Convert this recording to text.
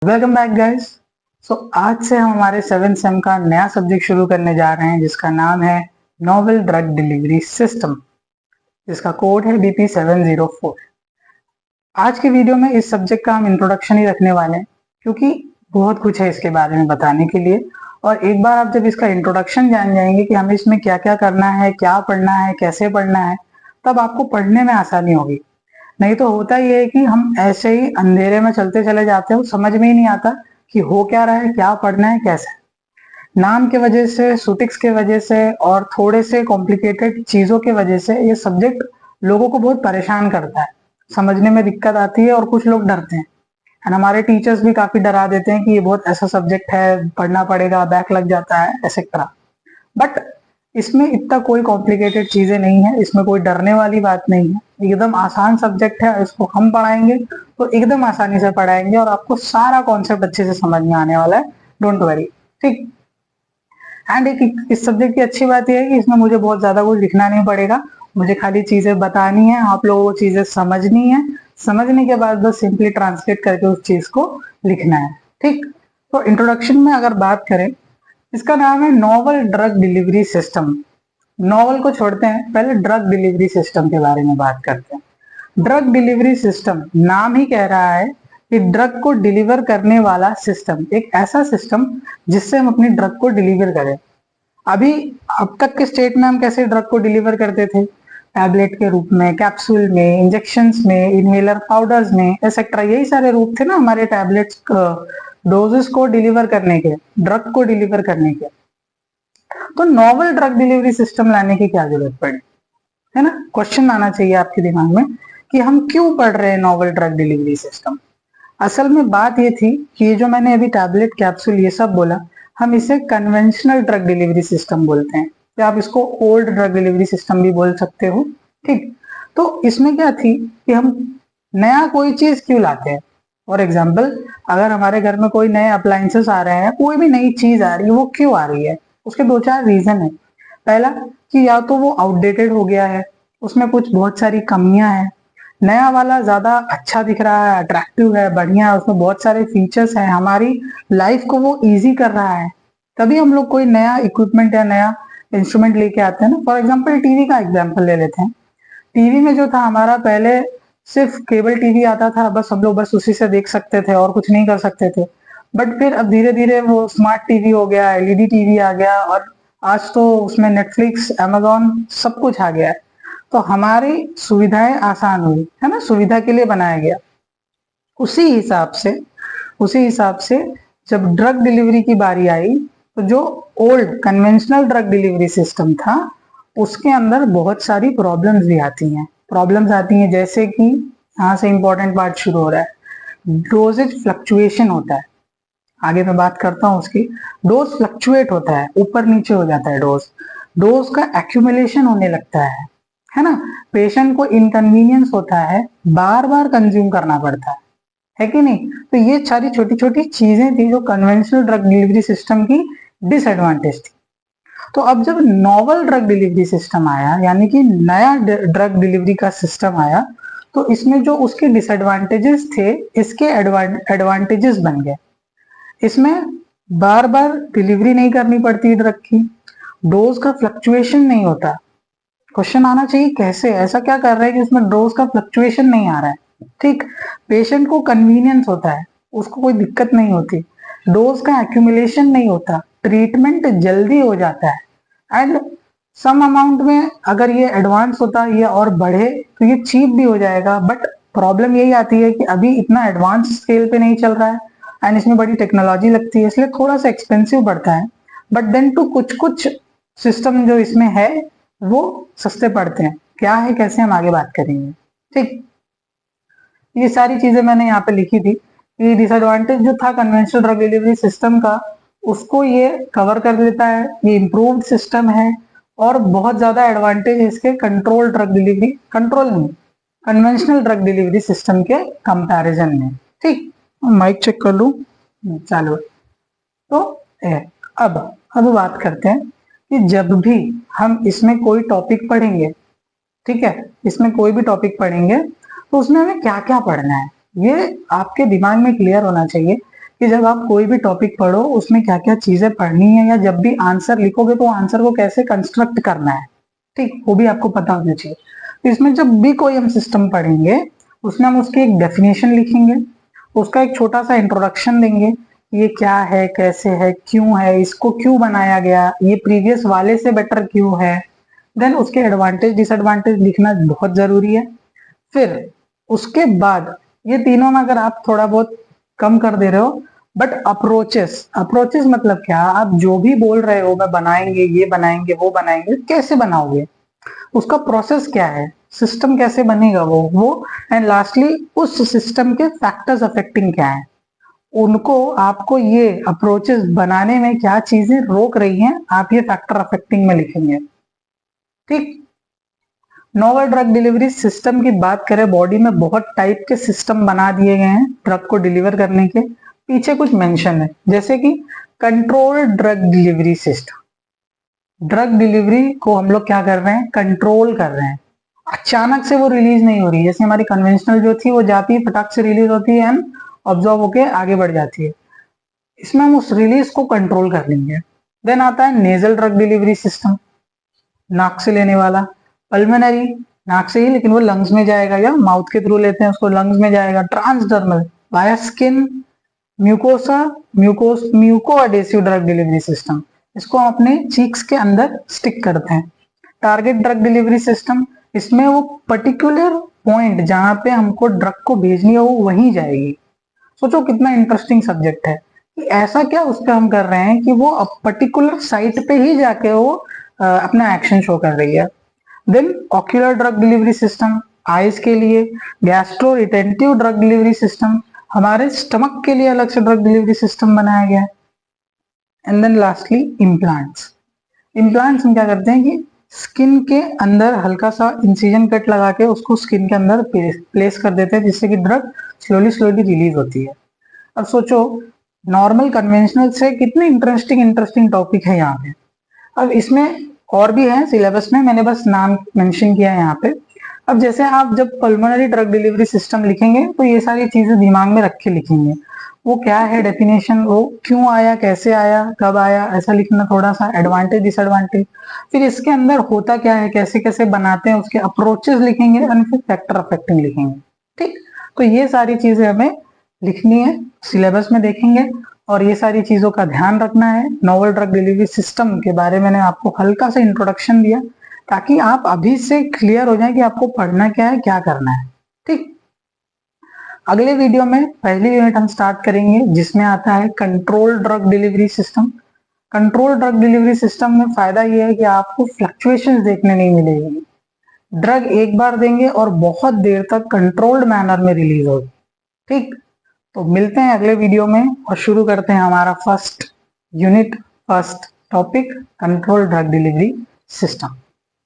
Welcome back guys. आज से हम हमारे 7th सेम का नया सब्जेक्ट शुरू करने जा रहे हैं जिसका नाम है नोवेल ड्रग डिलीवरी सिस्टम, जिसका कोड है BP704। आज के वीडियो में इस सब्जेक्ट का हम इंट्रोडक्शन ही रखने वाले हैं क्योंकि बहुत कुछ है इसके बारे में बताने के लिए। और एक बार आप जब इसका इंट्रोडक्शन जान जाएंगे कि हमें इसमें क्या क्या करना है, क्या पढ़ना है, कैसे पढ़ना है, तब आपको पढ़ने में आसानी होगी। नहीं तो होता ये है कि हम ऐसे ही अंधेरे में चलते चले जाते हैं, समझ में ही नहीं आता कि हो क्या रहा है, क्या पढ़ना है, कैसे। नाम के वजह से, सुटिक्स के वजह से और थोड़े से कॉम्प्लिकेटेड चीजों के वजह से ये सब्जेक्ट लोगों को बहुत परेशान करता है, समझने में दिक्कत आती है और कुछ लोग डरते हैं। एंड हमारे टीचर्स भी काफी डरा देते हैं कि ये बहुत ऐसा सब्जेक्ट है, पढ़ना पड़ेगा, बैक लग जाता है, एक्सेट्रा। बट इसमें इतना कोई कॉम्प्लिकेटेड चीजें नहीं है, इसमें कोई डरने वाली बात नहीं है, एकदम आसान सब्जेक्ट है। इसको हम पढ़ाएंगे तो एकदम आसानी से पढ़ाएंगे और आपको सारा कॉन्सेप्ट अच्छे से समझ में आने वाला है, डोंट वरी। ठीक। एंड एक इस सब्जेक्ट की अच्छी बात यह है कि इसमें मुझे बहुत ज्यादा कुछ लिखना नहीं पड़ेगा, मुझे खाली चीजें बतानी है, आप लोगों को चीजें समझनी है, समझने के बाद बस सिंपली ट्रांसलेट करके उस चीज को लिखना है। ठीक। तो इंट्रोडक्शन में अगर बात करें, इसका नाम है novel drug delivery system. Novel को छोड़ते हैं, पहले ड्रग डिलीवरी सिस्टम के बारे में बात करते हैं। ड्रग डिलीवरी सिस्टम नाम ही कह रहा है कि ड्रग को डिलीवर करने वाला सिस्टम, एक ऐसा सिस्टम जिससे हम अपनी ड्रग को डिलीवर करें। अभी अब तक के स्टेट में हम कैसे ड्रग को डिलीवर करते थे? टैबलेट के रूप में, कैप्सूल में, इंजेक्शंस में, इनहेलर पाउडर्स में, एक्सेट्रा। यही सारे रूप थे ना हमारे टैबलेट्स डोजेस को डिलीवर करने के, ड्रग को डिलीवर करने के। तो नॉवल ड्रग डिलीवरी सिस्टम लाने की क्या जरूरत पड़ी, है ना? क्वेश्चन आना चाहिए आपके दिमाग में कि हम क्यों पढ़ रहे हैं नॉवल ड्रग डिलीवरी सिस्टम। असल में बात ये थी कि ये जो मैंने अभी टैबलेट, कैप्सूल ये सब बोला, हम इसे कन्वेंशनल ड्रग डिलीवरी सिस्टम बोलते हैं, या आप इसको ओल्ड ड्रग डिलीवरी सिस्टम भी बोल सकते हो। ठीक। तो इसमें क्या थी कि हम नया कोई चीज क्यों लाते हैं। फॉर एग्जाम्पल, अगर हमारे घर में कोई नए अप्लायंसेस आ रहे हैं, कोई भी नई चीज आ रही है, वो क्यों आ रही है? उसके दो चार रीजन है। पहला कि या तो वो आउटडेटेड हो गया है, उसमें कुछ बहुत सारी कमियां हैं, नया वाला ज्यादा अच्छा दिख रहा है, अट्रैक्टिव है, बढ़िया है, उसमें बहुत सारे फीचर्स हैं, हमारी लाइफ को वो इजी कर रहा है, तभी हम लोग कोई नया इक्विपमेंट या नया इंस्ट्रूमेंट लेके आते हैं ना। फॉर एग्जाम्पल, टीवी का एग्जाम्पल ले लेते हैं। टीवी में जो था हमारा, पहले सिर्फ केबल टीवी आता था, बस हम लोग बस उसी से देख सकते थे और कुछ नहीं कर सकते थे। बट फिर अब धीरे धीरे वो स्मार्ट टीवी हो गया, एलईडी टीवी आ गया, और आज तो उसमें नेटफ्लिक्स, अमेजोन सब कुछ आ गया है। तो हमारी सुविधाएं आसान हुई, है ना, सुविधा के लिए बनाया गया। उसी हिसाब से जब ड्रग डिलीवरी की बारी आई, तो जो old conventional drug delivery system था, उसके अंदर बहुत सारी प्रॉब्लम्स भी आती हैं। प्रॉब्लम्स आती हैं जैसे कि, यहाँ से इंपॉर्टेंट पार्ट शुरू हो रहा है, डोजेज फ्लक्चुएशन होता है। आगे मैं बात करता हूँ उसकी। डोज फ्लक्चुएट होता है, ऊपर नीचे हो जाता है डोज। डोज का एक्यूमुलेशन होने लगता है ना। पेशेंट को इनकन्वीनियंस होता है, बार बार कंज्यूम करना पड़ता है कि नहीं? तो ये सारी छोटी छोटी चीजें थी जो कन्वेंशनल ड्रग डिलीवरी सिस्टम की डिसएडवांटेज थी। तो अब जब नॉवल ड्रग डिलीवरी सिस्टम आया, यानी कि नया ड्रग डिलीवरी का सिस्टम आया, तो इसमें जो उसके डिसएडवांटेजेस थे, इसके एडवांटेजेस बन गए। इसमें बार बार डिलीवरी नहीं करनी पड़ती ड्रग की, डोज का फ्लक्चुएशन नहीं होता। क्वेश्चन आना चाहिए कैसे, ऐसा क्या कर रहा है कि उसमें डोज का फ्लक्चुएशन नहीं आ रहा है। ठीक। पेशेंट को कन्वीनियंस होता है, उसको कोई दिक्कत नहीं होती, डोज का एक्यूमुलेशन नहीं होता, ट्रीटमेंट जल्दी हो जाता है। एंड सम अमाउंट में अगर ये एडवांस होता, ये और बढ़े, तो ये चीप भी हो जाएगा। बट प्रॉब्लम यही आती है कि अभी इतना एडवांस स्केल पे नहीं चल रहा है, एंड इसमें बड़ी टेक्नोलॉजी लगती है, इसलिए थोड़ा सा एक्सपेंसिव पड़ता है। बट देन टू कुछ कुछ सिस्टम जो इसमें है वो सस्ते पड़ते हैं। क्या है, कैसे, हम आगे बात करेंगे। ठीक। ये सारी चीजें मैंने यहाँ पे लिखी थी कि डिसएडवांटेज जो था कन्वेंशनल ड्रग डिलीवरी सिस्टम का, उसको ये कवर कर लेता है, ये इम्प्रूव्ड सिस्टम है। और बहुत ज्यादा एडवांटेज है इसके कंट्रोल ड्रग डिलीवरी, कंट्रोल नहीं, कन्वेंशनल ड्रग डिलीवरी सिस्टम के कंपैरिजन में। ठीक। माइक चेक कर लूं, चालू है। तो अब बात करते हैं कि जब भी हम इसमें कोई टॉपिक पढ़ेंगे, ठीक है, इसमें कोई भी टॉपिक पढ़ेंगे, तो उसमें हमें क्या क्या पढ़ना है, ये आपके दिमाग में क्लियर होना चाहिए कि जब आप कोई भी टॉपिक पढ़ो उसमें क्या क्या चीजें पढ़नी है, या जब भी आंसर लिखोगे तो आंसर को कैसे कंस्ट्रक्ट करना है, ठीक, वो भी आपको पता होना चाहिए। तो इसमें जब भी कोई हम सिस्टम पढ़ेंगे उसमें हम उसकी एक डेफिनेशन लिखेंगे, उसका एक छोटा सा इंट्रोडक्शन देंगे, ये क्या है, कैसे है, क्यों है, इसको क्यों बनाया गया, ये प्रीवियस वाले से बेटर क्यों है। देन उसके एडवांटेज डिसएडवांटेज लिखना बहुत जरूरी है। फिर उसके बाद ये तीनों में अगर आप थोड़ा बहुत कम कर दे रहे हो, बट अप्रोचेस, अप्रोचेस मतलब क्या, आप जो भी बोल रहे हो मैं बनाएंगे, ये बनाएंगे, वो बनाएंगे, कैसे बनाओगे, उसका प्रोसेस क्या है, सिस्टम कैसे बनेगा वो एंड लास्टली उस सिस्टम के फैक्टर्स अफेक्टिंग क्या है, उनको आपको ये अप्रोचेस बनाने में क्या चीजें रोक रही हैं, आप ये फैक्टर अफेक्टिंग में लिखेंगे, ठीक। नोवल ड्रग डिलीवरी सिस्टम की बात करें, बॉडी में बहुत टाइप के सिस्टम बना दिए गए हैं ड्रग को डिलीवर करने के, पीछे कुछ मेंशन है, जैसे कि control drug delivery system. Drug delivery को हम लोग क्या कर रहे हैं, कंट्रोल कर रहे हैं, अचानक से वो रिलीज नहीं हो रही, जैसे हमारी कन्वेंशनल जो थी वो जाती है फटाक से रिलीज होती है एंड ऑब्जॉर्व होके आगे बढ़ जाती है, इसमें हम उस रिलीज को कंट्रोल कर लेंगे। देन आता है नेजल ड्रग डिलीवरी सिस्टम, नाक से लेने वाला। पल्मोनरी, नाक से ही लेकिन वो लंग्स में जाएगा, या माउथ के थ्रू लेते हैं उसको लंग्स में जाएगा। Transdermal, via skin, mucosa, muco adhesive drug delivery system, इसको हम अपने चीक्स के अंदर स्टिक करते हैं। टारगेट ड्रग डिलीवरी सिस्टम, इसमें वो पर्टिकुलर पॉइंट जहां पे हमको ड्रग को भेजनी है वो वहीं जाएगी। सोचो कितना इंटरेस्टिंग सब्जेक्ट है कि ऐसा क्या उस पर हम कर रहे हैं कि वो पर्टिकुलर साइट पे ही जाके वो अपना एक्शन शो कर रही है। Then ocular drug delivery system, eyes के लिए। Gastro retentive drug delivery system, हमारे स्टमक के लिए अलग से ड्रग डिलीवरी सिस्टम बनाया गया है। And then lastly implants. Implants हम क्या करते हैं कि स्किन के अंदर हल्का सा इंसिजन कट लगा के उसको स्किन के अंदर प्लेस कर देते हैं, जिससे कि ड्रग स्लोली स्लोली रिलीज होती है। अब सोचो नॉर्मल कन्वेंशनल से कितने इंटरेस्टिंग इंटरेस्टिंग टॉपिक है यहाँ पे। अब इसमें और भी है सिलेबस में, मैंने बस नाम मेंशन किया है यहाँ पे। अब जैसे आप जब पल्मोनरी ड्रग डिलीवरी सिस्टम लिखेंगे तो ये सारी चीजें दिमाग में रख के लिखेंगे, वो क्या है डेफिनेशन, वो क्यों आया, कैसे आया, कब आया, ऐसा लिखना थोड़ा सा। एडवांटेज डिसएडवांटेज, फिर इसके अंदर होता क्या है, कैसे कैसे बनाते हैं, उसके अप्रोचेस लिखेंगे और फिर फैक्टर अफेक्टिंग लिखेंगे, ठीक। तो ये सारी चीजें हमें लिखनी है, सिलेबस में देखेंगे, और ये सारी चीजों का ध्यान रखना है। नोवल ड्रग डिलीवरी सिस्टम के बारे में मैंने आपको हल्का सा इंट्रोडक्शन दिया ताकि आप अभी से क्लियर हो जाए कि आपको पढ़ना क्या है, क्या करना है, ठीक। अगले वीडियो में पहली यूनिट हम स्टार्ट करेंगे जिसमें आता है control drug delivery system. Control drug delivery system में फायदा ये है कि आपको फ्लक्चुएशंस देखने नहीं मिलेगी, ड्रग एक बार देंगे और बहुत देर तक कंट्रोल्ड मैनर में रिलीज होगी, ठीक। तो मिलते हैं अगले वीडियो में और शुरू करते हैं हमारा first unit, first topic, control drug delivery system.